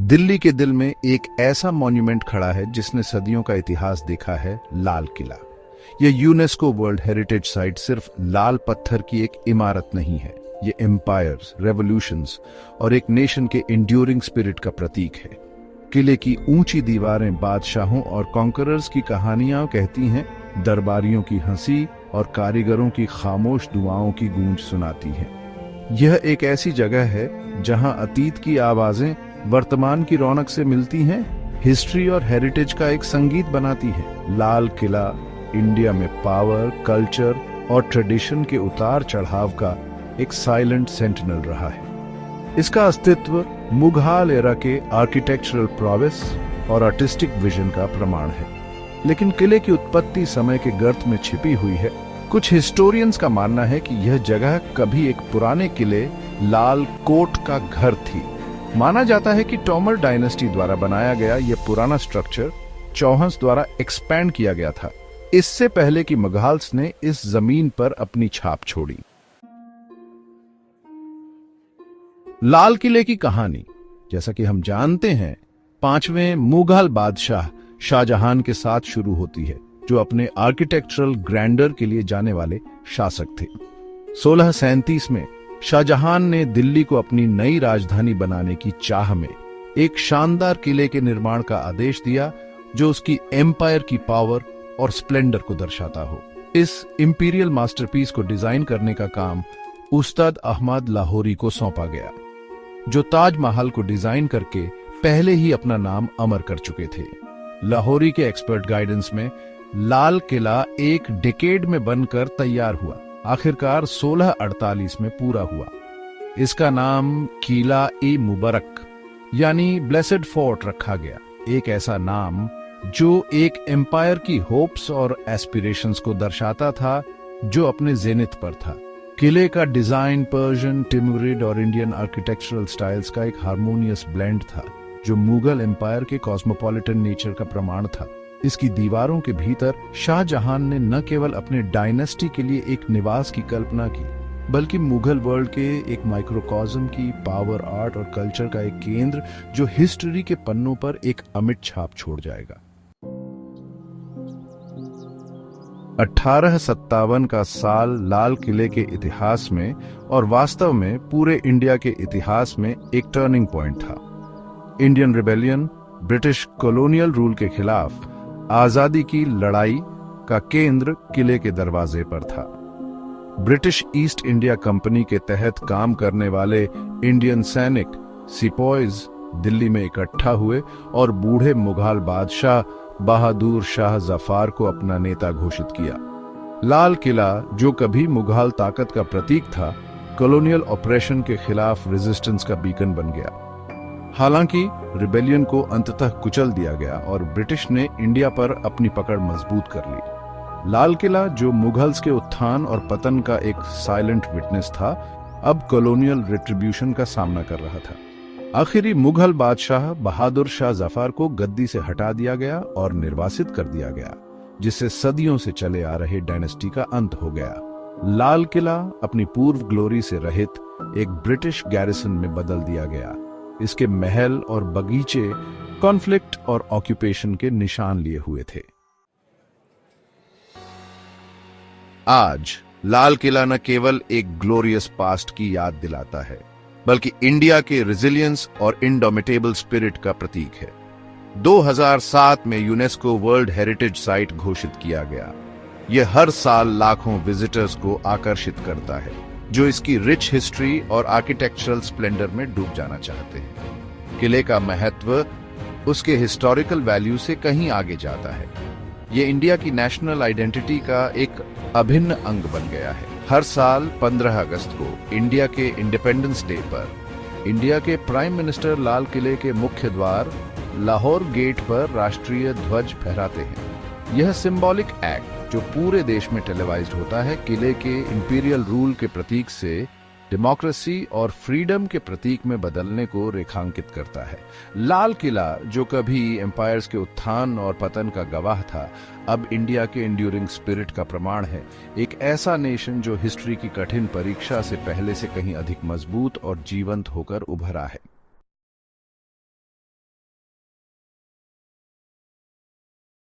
दिल्ली के दिल में एक ऐसा मॉन्यूमेंट खड़ा है जिसने सदियों का इतिहास देखा है, लाल किला। यह यूनेस्को वर्ल्ड हेरिटेज साइट सिर्फ लाल पत्थर की एक इमारत नहीं है, ये एम्पायर्स, रेवोल्यूशंस और एक नेशन के इंड्यूरिंग स्पिरिट का प्रतीक है। किले की ऊंची दीवारें बादशाहों और कॉन्करर्स की कहानियां कहती हैं, दरबारियों की हंसी और कारीगरों की खामोश दुआओं की गूंज सुनाती हैं। यह एक ऐसी जगह है जहां अतीत की आवाजें वर्तमान की रौनक से मिलती हैं, हिस्ट्री और हेरिटेज का एक संगीत बनाती है। लाल किला इंडिया में पावर, कल्चर और ट्रेडिशन के उतार चढ़ाव का एक साइलेंट सेंटिनल रहा है। इसका अस्तित्व मुघल एरा के आर्किटेक्चरल प्रोवेस और आर्टिस्टिक विजन का प्रमाण है, लेकिन किले की उत्पत्ति समय के गर्त में छिपी हुई है। कुछ हिस्टोरियंस का मानना है कि यह जगह कभी एक पुराने किले लाल कोट का घर थी। माना जाता है कि तोमर डायनेस्टी द्वारा बनाया गया यह पुराना स्ट्रक्चर चौहान्स द्वारा एक्सपैंड किया गया था, इससे पहले कि मुगल्स ने इस जमीन पर अपनी छाप छोड़ी। लाल किले की कहानी, जैसा कि हम जानते हैं, 5वें मुगल बादशाह शाहजहां के साथ शुरू होती है, जो अपने आर्किटेक्चरल ग्रैंडर के लिए जाने वाले शासक थे। 1637 में शाहजहां ने दिल्ली को अपनी नई राजधानी बनाने की चाह में एक शानदार किले के निर्माण का आदेश दिया, जो उसकी एम्पायर की पावर और स्प्लेंडर को दर्शाता हो। इस इंपीरियल मास्टरपीस को डिजाइन करने का काम उस्ताद अहमद लाहौरी को सौंपा गया, जो ताजमहल को डिजाइन करके पहले ही अपना नाम अमर कर चुके थे। लाहौरी के एक्सपर्ट गाइडेंस में लाल किला एक डिकेड में बनकर तैयार हुआ, आखिरकार 1648 में पूरा हुआ। इसका नाम किला ए मुबारक यानी ब्लेसेड फोर्ट रखा गया, एक ऐसा नाम जो एक एम्पायर की होप्स और एस्पिरेशंस को दर्शाता था जो अपने जेनिथ पर था। किले का डिजाइन पर्शियन, टिमुरिड और इंडियन आर्किटेक्चरल स्टाइल्स का एक हार्मोनियस ब्लेंड था, जो मुगल एम्पायर के कॉस्मोपॉलिटन नेचर का प्रमाण था। इसकी दीवारों के भीतर शाहजहां ने न केवल अपने डायनेस्टी के लिए एक निवास की कल्पना की, बल्कि मुगल वर्ल्ड के एक माइक्रोकॉज्म की पावर, आर्ट और कल्चर का एक केंद्र, जो हिस्ट्री के पन्नों पर एक अमिट छाप छोड़ जाएगा। 1857 का साल लाल किले के इतिहास में और वास्तव में पूरे इंडिया के इतिहास में एक टर्निंग पॉइंट था। Indian rebellion, British colonial rule के खिलाफ आजादी की लड़ाई का केंद्र किले के दरवाजे पर था। ब्रिटिश ईस्ट इंडिया कंपनी के तहत काम करने वाले इंडियन सैनिक सिपॉयज दिल्ली में इकट्ठा हुए और बूढ़े मुगल बादशाह बहादुर शाह जफर को अपना नेता घोषित किया। लाल किला, जो कभी मुगल ताकत का प्रतीक था, कॉलोनियल ऑपरेशन के खिलाफ रेजिस्टेंस का बीकन बन गया। हालांकि रिबेलियन को अंततः कुचल दिया गया और ब्रिटिश ने इंडिया पर अपनी पकड़ मजबूत कर ली। लाल किला, जो मुगल्स के उत्थान और पतन का एक साइलेंट विटनेस था, अब कॉलोनियल रिट्रीब्यूशन का सामना कर रहा था। आखिरी मुगल बादशाह बहादुर शाह जफर को गद्दी से हटा दिया गया और निर्वासित कर दिया गया, जिससे सदियों से चले आ रहे डायनेस्टी का अंत हो गया। लाल किला अपनी पूर्व ग्लोरी से रहित एक ब्रिटिश गैरिसन में बदल दिया गया। इसके महल और बगीचे कॉन्फ्लिक्ट और ऑक्यूपेशन के निशान लिए हुए थे। आज लाल किला न केवल एक ग्लोरियस पास्ट की याद दिलाता है, बल्कि इंडिया के रेजिलियंस और इंडोमिटेबल स्पिरिट का प्रतीक है। 2007 में यूनेस्को वर्ल्ड हेरिटेज साइट घोषित किया गया। यह हर साल लाखों विजिटर्स को आकर्षित करता है, जो इसकी रिच हिस्ट्री और आर्किटेक्चरल स्प्लेंडर में डूब जाना चाहते हैं। किले का महत्व उसके हिस्टोरिकल वैल्यू से कहीं आगे जाता है। ये इंडिया की नेशनल आइडेंटिटी का एक अभिन्न अंग बन गया है। हर साल 15 अगस्त को इंडिया के इंडिपेंडेंस डे पर इंडिया के प्राइम मिनिस्टर लाल किले के मुख्य द्वार लाहौर गेट पर राष्ट्रीय ध्वज फहराते हैं। यह सिंबॉलिक एक्ट, जो पूरे देश में टेलीवाइज्ड होता है, किले के इंपीरियल रूल के प्रतीक से डेमोक्रेसी और फ्रीडम के प्रतीक में बदलने को रेखांकित करता है। लाल किला, जो कभी एम्पायर्स के उत्थान और पतन का गवाह था, अब इंडिया के इंड्यूरिंग स्पिरिट का प्रमाण है। एक ऐसा नेशन जो हिस्ट्री की कठिन परीक्षा से पहले से कहीं अधिक मजबूत और जीवंत होकर उभरा है।